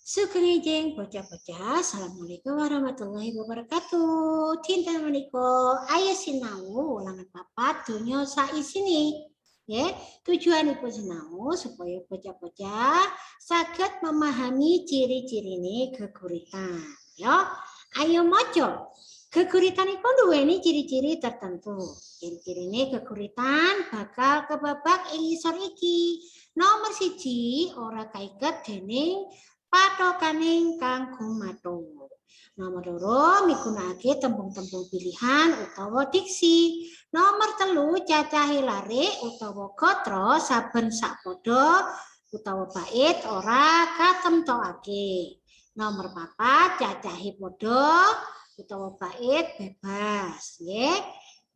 Sugeng bocah-bocah, assalamualaikum warahmatullahi wabarakatuh. Tinta meniko, ayo sinau ulangan papat dunyo saisini. Ya, tujuanipun sinau supaya bocah-bocah saged memahami ciri-ciri ini geguritan. Ya, ayo moco. Geguritan itu duweni ciri-ciri tertentu. Ciri-ciri ini geguritan bakal kebabak ing isor iki. Nomor siji ora kaiket dening patokaning kang gumatung. Nomor loro migunakake tembung-tembung pilihan utawa diksi. Nomor telu cacahe lare utawa gatra saben sapada utawa bait ora katemtokake. Nomor papat cacahe padha utawa bait bebas, nggih.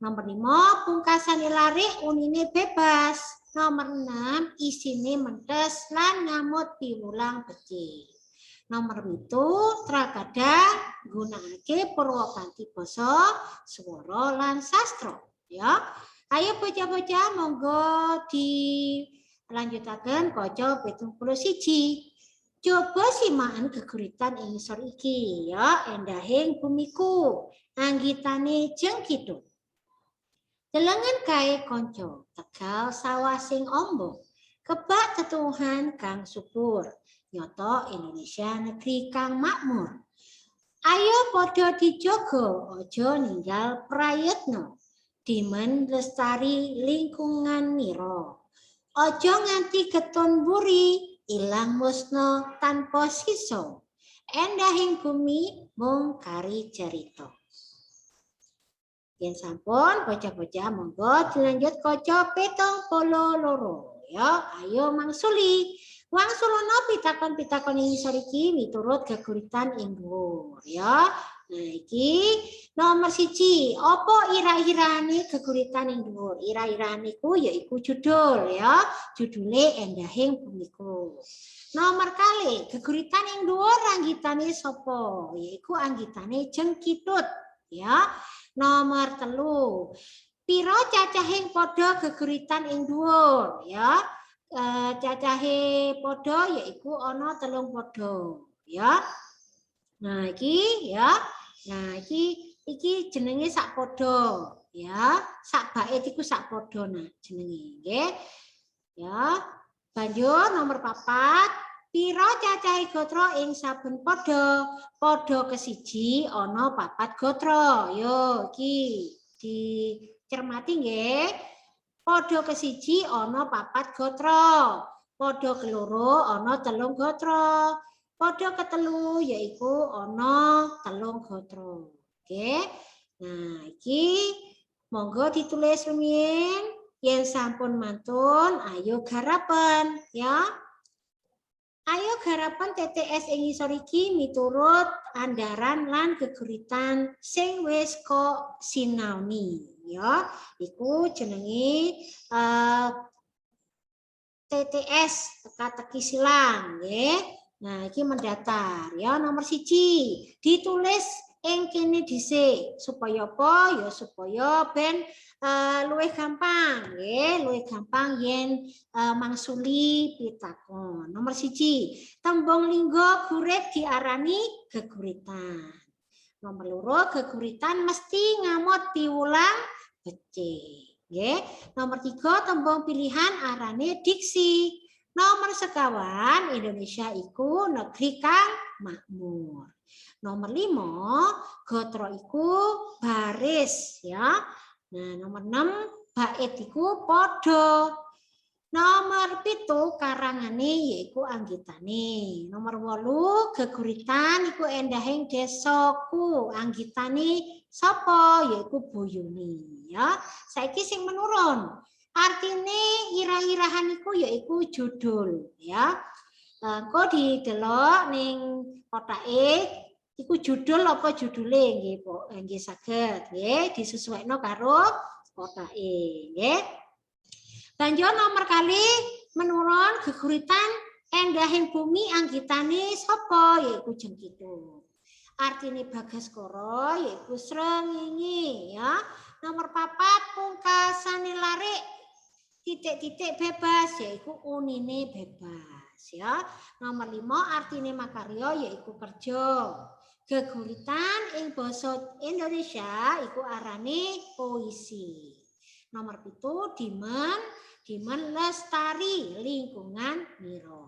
Nomor 5 pungkasane lare unine bebas. Nomor 6 isine mentes lan ngamut piwulang becik. Nomor 7 trakadhang gunakake purwa kanthi basa swara lan sastra, ya. Ayo bocah-bocah monggo dilanjutaken kaca 71. Coba simaan geguritan ing isor iki, ya. Endahing bumiku anggitane jengkidung. Delengen kae konco, tegal sawah sing ombo, kebak tetuhan kang subur, nyoto Indonesia negeri kang makmur. Ayo podo dijogo, ojo ninggal prayetno, dimen lestari lingkungan niro. Ojo nganti keton buri, ilang musno tanpa siso, endahing bumi mung kari cerita. Yen sampun bocah-bocah monggo dilanjut kaca 72 ya. Ayo mangsuli. Wangsulana pitakon-pitakon ing isor iki miturut geguritan ing dhuwur ya. Nah iki nomor 1, apa ira-irane geguritan ing dhuwur? Ira-irane iku yaiku judul ya. Judule endahing bumiku. Nomor kali geguritan ing dhuwur anggitane sapa? Yaiku anggitane jengkitut ya. Nomor 3, piro cacahing podo geguritan ing dhuwur ya. Cacahe podo yaiku ana 3 podo ya. Nah iki ya. Nah iki jenenge sak podo ya. Sak bait iku sak podo nah jenenge nggih. Ya. Banjur nomor 4, piro cacahe gatra ing saben podo? Podo kesiji ana 4 gatra. Yo iki dicermati nggih. Podo kesiji ana 4 gatra. Podo keloro ana 3 gatra. Podo ketelu yaiku ana 3 gatra. Oke. Nah, iki monggo ditulis rumiyin. Yen sampun mantun, ayo garapen ya. Ayo garapan TTS ing isor iki miturut andaran lan geguritan sing wis kok sinaoni ya. Iku jenenge TTS teka-teki silang nggih. Nah, iki mendatar ya. Nomor 1 ditulis ing kene dhisik supaya apa? Ya supaya ben luwih gampang nggih, luwih gampang yen mangsuli pitakon. Nomor 1, tembung lingga gurit diarani geguritan. Nomor 2, geguritan mesti ngamot piwulang becik. Nggih. Nomor 3, tembung pilihan arane diksi. Nomor sekawan, Indonesia iku negeri kang makmur. Nomor 5, gatra iku baris ya. Nah, nomor 6, bait iku padha. Nomor 7, karangane yaiku anggitane. Nomor 8, geguritan iku endahing desaku, anggitane sapa? Yaiku boyone ya. Saiki sing menurun. Artine irah-irahan iku yaiku judul ya. Engko didelok ning kotake iku judul apa judule nggih nggih saged nggih disesuaikno karo kotake nggih. Banjur nomor kali menurun geguritan endahing bumi anggitane sapa yaiku jengkidung. Artine Bagaskara yaiku srengenge ya. Nomor 4 pungkasane lare titik-titik bebas yaitu unine bebas ya. Nomor 5 artine makarya yaiku kerja. Geguritan ing basa Indonesia iku arane puisi. Nomor 7 dimen lestari lingkungan mira.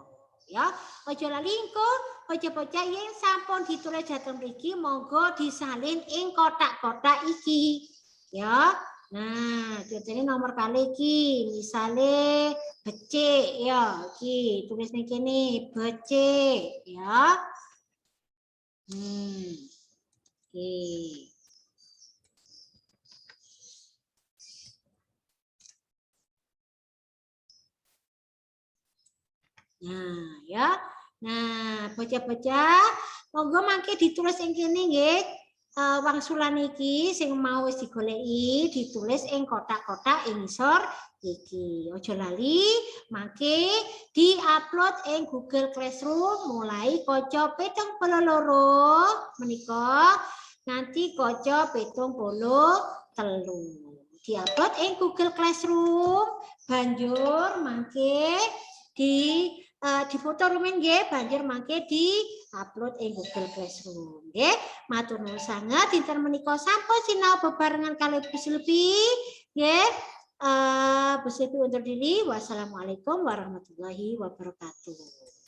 Ya, aja lali engko bocah-bocah yen sampun ditulis dhateng mriki monggo disalin ing kotak-kotak iki. Ya. Nah, contohnya nomor kali iki misale becik ya, iki tulis ning kene becik ya. Oke. Nah, ya. Nah, bocah-bocah, monggo mangke ditulis ing kene nggih. Wangsulan iki sing mau wis digoleki ditulis ing kotak-kotak ing ngisor iki. Aja lali mangke diupload ing Google Classroom mulai kaca 72 menika nganti kaca 73. Diupload ing Google Classroom banjur mangke di foto rumen nggih banjur mangke di-upload ing Google Classroom nggih. Matur nuwun sanget dinten menika sampun sinau bebarengan kali Bu Silvi nggih. Bu Silvi undur diri. Wassalamualaikum warahmatullahi wabarakatuh.